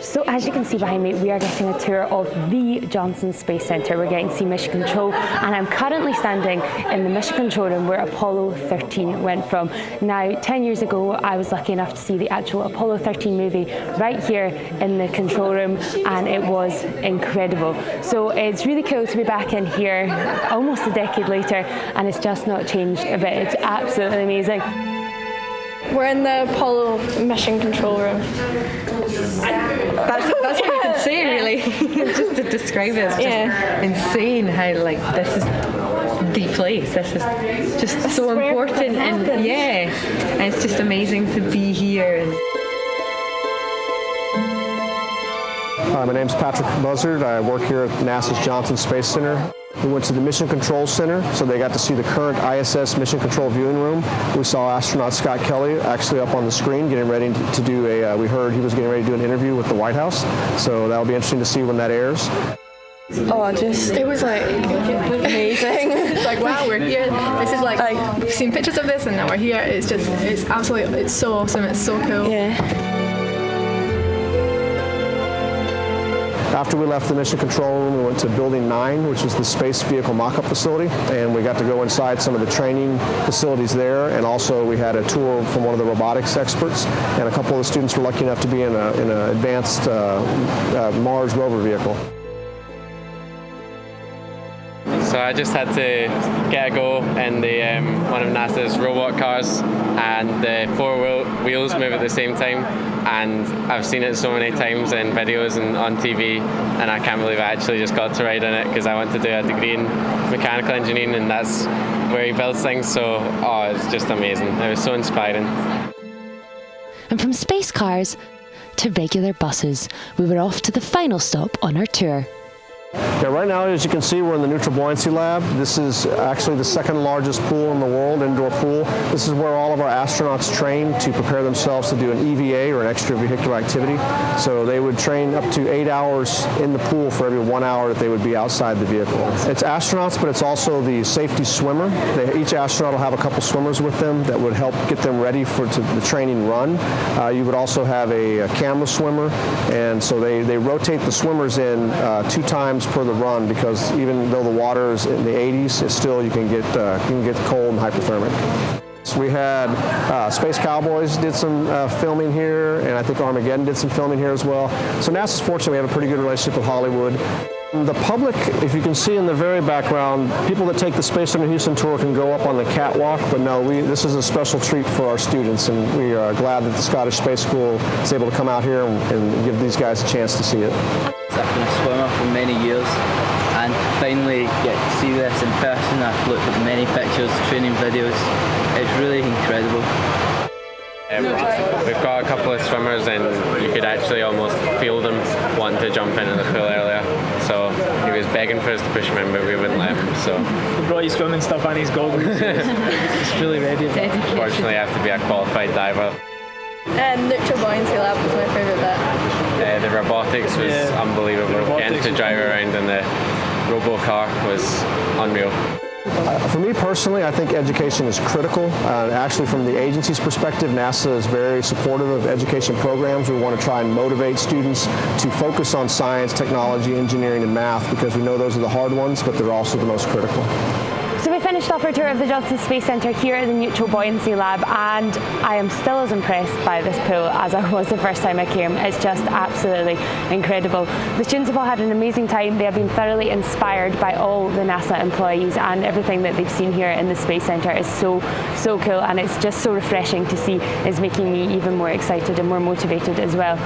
So as you can see behind me, we are getting a tour of the Johnson Space Center. We're getting to see Mission Control, and I'm currently standing in the Mission Control room where Apollo 13 went from. Now, 10 years ago, I was lucky enough to see the actual Apollo 13 movie right here in the control room, and it was incredible. So it's really cool to be back in here almost a decade later, and it's just not changed a bit. It's absolutely amazing. We're in the Apollo mission control room. That's what you can say, really. Just to describe it, it's just insane how this is the place. This is just so important, and and it's just amazing to be here. Hi, my name's Patrick Buzzard. I work here at NASA's Johnson Space Center. We went to the Mission Control Center, so they got to see the current ISS Mission Control viewing room. We saw astronaut Scott Kelly actually up on the screen getting ready to do we heard he was getting ready to do an interview with the White House, so that'll be interesting to see when that airs. It was amazing. It's like, wow, we're here. This is like we've seen pictures of this and now we're here. It's so awesome. It's so cool. Yeah. After we left the Mission Control Room, we went to Building 9, which was the Space Vehicle Mock-Up Facility, and we got to go inside some of the training facilities there, and also we had a tour from one of the robotics experts, and a couple of the students were lucky enough to be in an advanced Mars rover vehicle. So I just had to get a go in one of NASA's robot cars, and the four wheels move at the same time, and I've seen it so many times in videos and on TV, and I can't believe I actually just got to ride in it because I want to do a degree in mechanical engineering, and that's where he builds things, so it's just amazing. It was so inspiring. And from space cars to regular buses, we were off to the final stop on our tour. Yeah, right now, as you can see, we're in the Neutral Buoyancy Lab. This is actually the second largest pool in the world, indoor pool. This is where all of our astronauts train to prepare themselves to do an EVA, or an extravehicular activity. So they would train up to 8 hours in the pool for every 1 hour that they would be outside the vehicle. It's astronauts, but it's also the safety swimmer. Each astronaut will have a couple swimmers with them that would help get them ready for the training run. You would also have a camera swimmer, and so they rotate the swimmers in 2 times per the run, because even though the water is in the 80s, it's still you can get cold and hypothermic. So we had Space Cowboys did some filming here, and I think Armageddon did some filming here as well. So NASA's fortunate we have a pretty good relationship with Hollywood. The public, if you can see in the very background, people that take the Space Center Houston tour can go up on the catwalk, but no, this is a special treat for our students, and we are glad that the Scottish Space School is able to come out here and give these guys a chance to see it. I've been a swimmer for many years, and to finally get to see this in person, I've looked at many pictures, training videos. It's really incredible. We've got a couple of swimmers, and you could actually almost feel them wanting to jump into the pool earlier. So he was begging for us to push him in, but we wouldn't let him. So he brought his swimming stuff and his goggles. He's really ready. Unfortunately, I have to be a qualified diver. Neutral Buoyancy Lab was my favourite bit. The robotics was unbelievable. Getting to drive around in the robo car was unreal. For me personally, I think education is critical. Actually, from the agency's perspective, NASA is very supportive of education programs. We want to try and motivate students to focus on science, technology, engineering, and math, because we know those are the hard ones, but they're also the most critical. So we finished off our tour of the Johnson Space Center here at the Neutral Buoyancy Lab, and I am still as impressed by this pool as I was the first time I came. It's just absolutely incredible. The students have all had an amazing time. They have been thoroughly inspired by all the NASA employees, and everything that they've seen here in the Space Center is so cool, and it's just so refreshing to see. It's making me even more excited and more motivated as well.